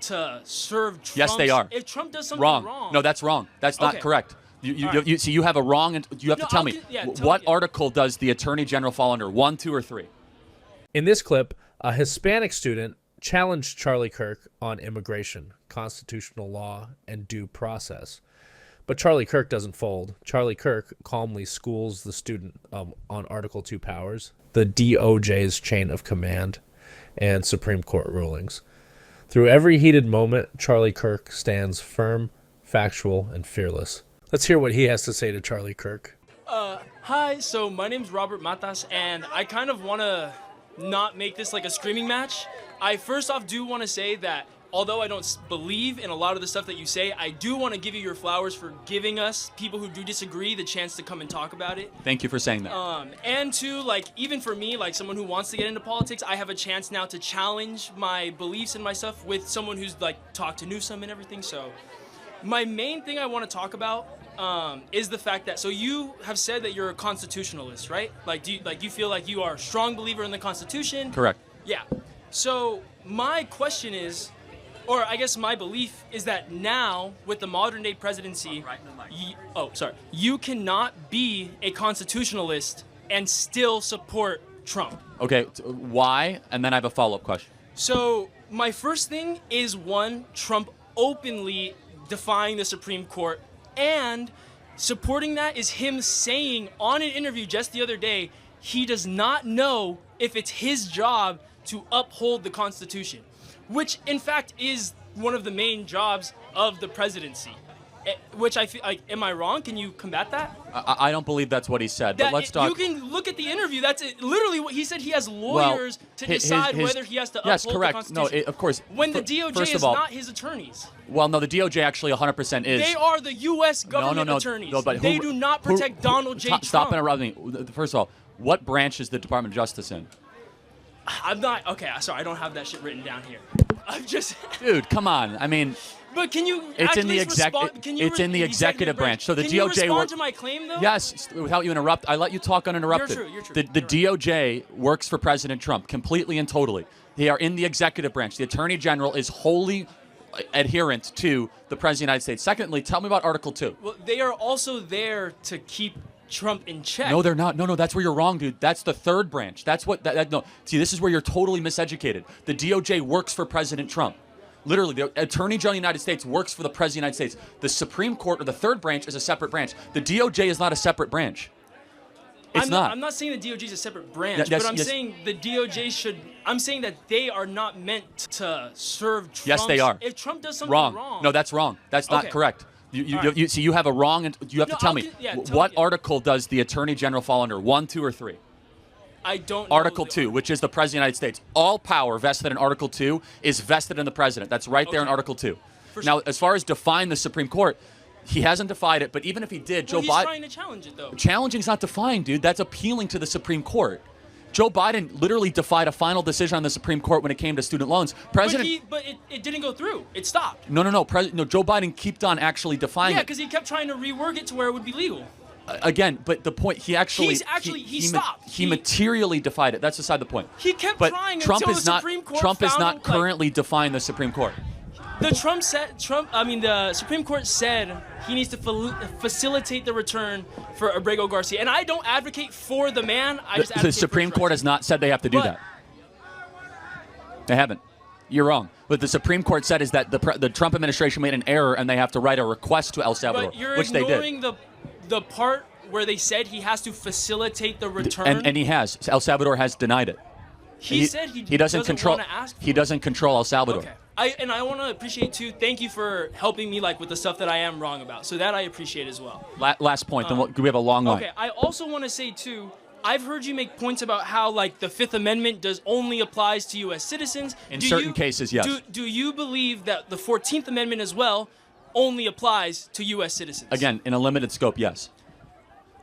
to serve Trump's... Yes, they are. If Trump does something wrong. No, that's wrong. That's not correct. You have a wrong, and you have to tell me, what article does the Attorney General fall under? 1, 2, or 3? In this clip, a Hispanic student challenged Charlie Kirk on immigration, constitutional law, and due process. But Charlie Kirk doesn't fold. Charlie Kirk calmly schools the student on Article 2 powers, the DOJ's chain of command, and Supreme Court rulings. Through every heated moment, Charlie Kirk stands firm, factual, and fearless. Let's hear what he has to say to Charlie Kirk. Hi, so my name's Robert Matas, and I kind of want to not make this like a screaming match. I first off do want to say that although I don't believe in a lot of the stuff that you say, I do want to give you your flowers for giving us, people who do disagree, the chance to come and talk about it. Thank you for saying that. And two, like, even for me, like someone who wants to get into politics, I have a chance now to challenge my beliefs and my stuff with someone who's like talked to Newsom and everything. So my main thing I want to talk about is the fact that, so you have said that you're a constitutionalist, right? Like, do you feel like you are a strong believer in the Constitution? Correct. Yeah. So my question is, or I guess my belief is that now, with the modern day presidency, you cannot be a constitutionalist and still support Trump. Okay, why? And then I have a follow-up question. So my first thing is, one, Trump openly defying the Supreme Court, and supporting that is him saying on an interview just the other day, he does not know if it's his job to uphold the Constitution, which in fact is one of the main jobs of the presidency. Which I feel like, am I wrong? Can you combat that? I don't believe that's what he said, but let's talk. You can look at the interview. That's literally what he said. He has lawyers to decide whether he has to uphold the Constitution. No, of course. When the DOJ is not his attorneys. Well, no, the DOJ actually 100% is. They are the U.S. government attorneys. No, but they do not protect Donald J. Trump. Stop interrupting me. First of all, what branch is the Department of Justice in? I'm not, okay, sorry, I don't have that shit written down here. I'm just... Dude, come on. I mean... But can you it's in the It's in the executive branch. So the can DOJ... you respond to my claim, though? Yes, without you interrupt. I let you talk uninterrupted. You're true. The DOJ works for President Trump completely and totally. They are in the executive branch. The Attorney General is wholly adherent to the President of the United States. Secondly, tell me about Article 2. Well, they are also there to keep Trump in check. No, they're not. No, that's where you're wrong, dude. That's the third branch. That's what. No, see, this is where you're totally miseducated. The DOJ works for President Trump. Literally, the Attorney General of the United States works for the President of the United States. The Supreme Court, or the third branch, is a separate branch. The DOJ is not a separate branch. It's not. I'm not saying the DOJ is a separate branch, but I'm saying the DOJ should. I'm saying that they are not meant to serve Trump. Yes, they are. If Trump does something wrong. No, that's wrong. That's not correct. You have a wrong, and you have to tell me, what article does the Attorney General fall under? 1, 2, or 3? I don't know. Article 2, which is the President of the United States. All power vested in Article 2 is vested in the President. That's right there in Article 2. Now, as far as defying the Supreme Court, he hasn't defied it, but even if he did, Joe Biden... he's trying to challenge it, though. Challenging's not defying, dude. That's appealing to the Supreme Court. Joe Biden literally defied a final decision on the Supreme Court when it came to student loans. But it didn't go through. It stopped. No. Joe Biden kept on actually defying it. Yeah, because he kept trying to rework it to where it would be legal. Again, but the point, he stopped. He materially defied it. That's beside the point. He kept trying Trump until is the not, Supreme Court Trump is found not him, currently defying the Supreme Court. The Supreme Court said he needs to facilitate the return for Abrego Garcia. And I don't advocate for the man. I just advocate the Supreme for Court has not said they have to do that. They haven't. You're wrong. What the Supreme Court said is that the Trump administration made an error and they have to write a request to El Salvador, which they did. But you're ignoring the part where they said he has to facilitate the return. And he has. El Salvador has denied it. He said he doesn't control. Want to ask for he doesn't control El Salvador. Okay. I want to appreciate too. Thank you for helping me with the stuff that I am wrong about. So that I appreciate as well. Last point. Then we have a long line. Okay. I also want to say too. I've heard you make points about how the Fifth Amendment only applies to U.S. citizens. In certain cases, yes. Do you believe that the 14th Amendment as well only applies to U.S. citizens? Again, in a limited scope, yes.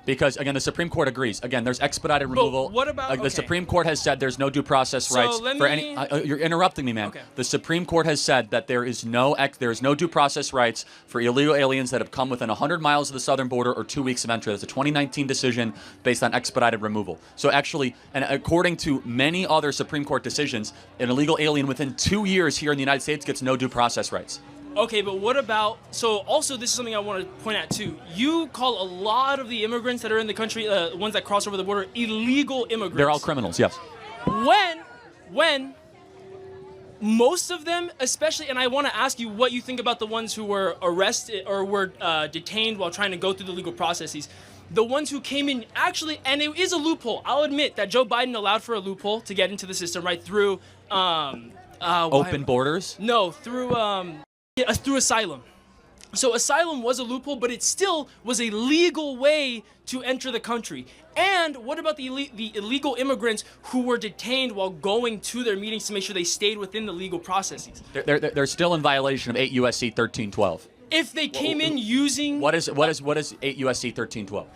Because, again, the Supreme Court agrees. Again, there's expedited removal. what about... The Supreme Court has said there's no due process rights for any... you're interrupting me, man. Okay. The Supreme Court has said that there is no due process rights for illegal aliens that have come within 100 miles of the southern border or 2 weeks of entry. That's a 2019 decision based on expedited removal. So actually, and according to many other Supreme Court decisions, an illegal alien within 2 years here in the United States gets no due process rights. Okay, but what about... So also, this is something I want to point out, too. You call a lot of the immigrants that are in the country, ones that cross over the border, illegal immigrants. They're all criminals, yes. When most of them, especially... And I want to ask you what you think about the ones who were arrested or were detained while trying to go through the legal processes. The ones who came in, actually, and it is a loophole. I'll admit that Joe Biden allowed for a loophole to get into the system, right, through... Open borders? No, through asylum. So asylum was a loophole, but it still was a legal way to enter the country. And what about the illegal immigrants who were detained while going to their meetings to make sure they stayed within the legal processes? They're still in violation of 8 U.S.C. 1312. If they came in using... What is 8 U.S.C. 1312?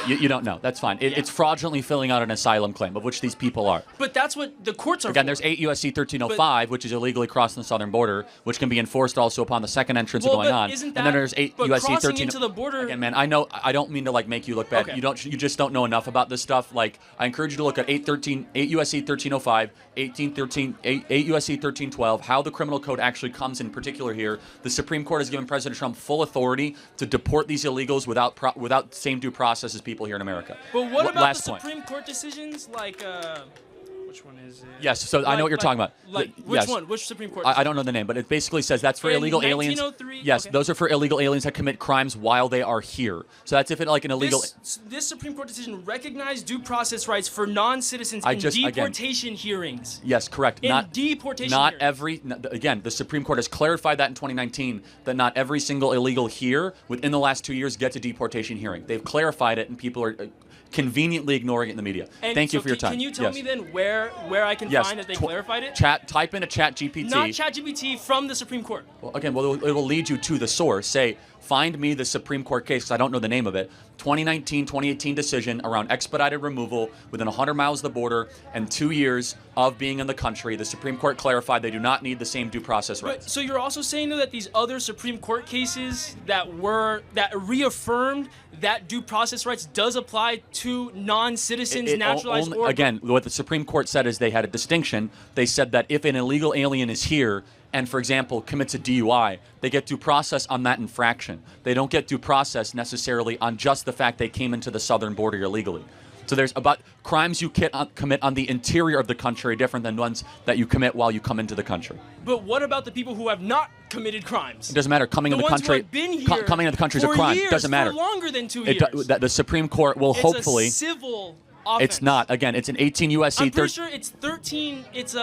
You don't know. That's fine. It's fraudulently filling out an asylum claim, of which these people are. But that's what the courts are Again, for. there's 8 U.S.C. 1305, which is illegally crossing the southern border, which can be enforced also upon the second entrance of going on. Isn't and then there's 8 but U.S.C. crossing 13. into the border... Again, man, I know I don't mean to make you look bad. Okay. You just don't know enough about this stuff. I encourage you to look at 8 U.S.C. 1305, 8 U.S.C. 1312, how the criminal code actually comes in particular here. The Supreme Court has given President Trump full authority to deport these illegals without same due process as people here in America. But what about Last the point. Supreme Court decisions? Which one is it? Yes, so I know what you're talking about. Which one? Which Supreme Court? I don't know the name, but it basically says that's for illegal aliens. 1903? Yes, Okay. those are for illegal aliens that commit crimes while they are here. So that's if it an illegal. This Supreme Court decision recognized due process rights for non-citizens in deportation hearings. Yes, correct. Deportation Not hearings. every. Again, the Supreme Court has clarified that in 2019 that not every single illegal here within the last 2 years gets a deportation hearing. They've clarified it, and people are conveniently ignoring it in the media. And Thank you so for your time. Can you tell me then where I can find that they clarified it? Type into ChatGPT. Not ChatGPT, from the Supreme Court. Well, again, it will lead you to the source. Say, find me the Supreme Court case, because I don't know the name of it. 2019, 2018 decision around expedited removal within 100 miles of the border and 2 years of being in the country. The Supreme Court clarified they do not need the same due process rights. But, so you're also saying, though, that these other Supreme Court cases that reaffirmed that due process rights does apply to non-citizens, naturalized or... Again, what the Supreme Court said is they had a distinction. They said that if an illegal alien is here and, for example, commits a DUI, they get due process on that infraction. They don't get due process necessarily on just the fact they came into the southern border illegally. So there's about crimes you commit on the interior of the country different than ones that you commit while you come into the country. But what about the people who have not committed crimes? It doesn't matter. Coming in the country, who have been here coming into the country is a crime. Years, Doesn't matter. For longer than 2 years. The Supreme Court will hopefully. It's a civil offense. It's not. Again, it's an 18 U.S.C. I'm pretty sure it's 13. It's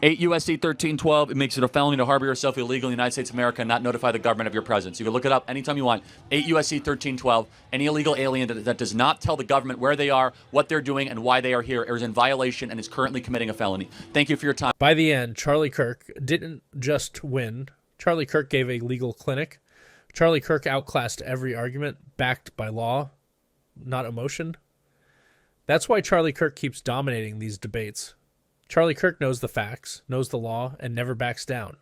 8 U.S.C. 1312, it makes it a felony to harbor yourself illegally in the United States of America and not notify the government of your presence. You can look it up anytime you want. 8 U.S.C. 1312, any illegal alien that does not tell the government where they are, what they're doing, and why they are here is in violation and is currently committing a felony. Thank you for your time. By the end, Charlie Kirk didn't just win. Charlie Kirk gave a legal clinic. Charlie Kirk outclassed every argument, backed by law, not emotion. That's why Charlie Kirk keeps dominating these debates. Charlie Kirk knows the facts, knows the law, and never backs down.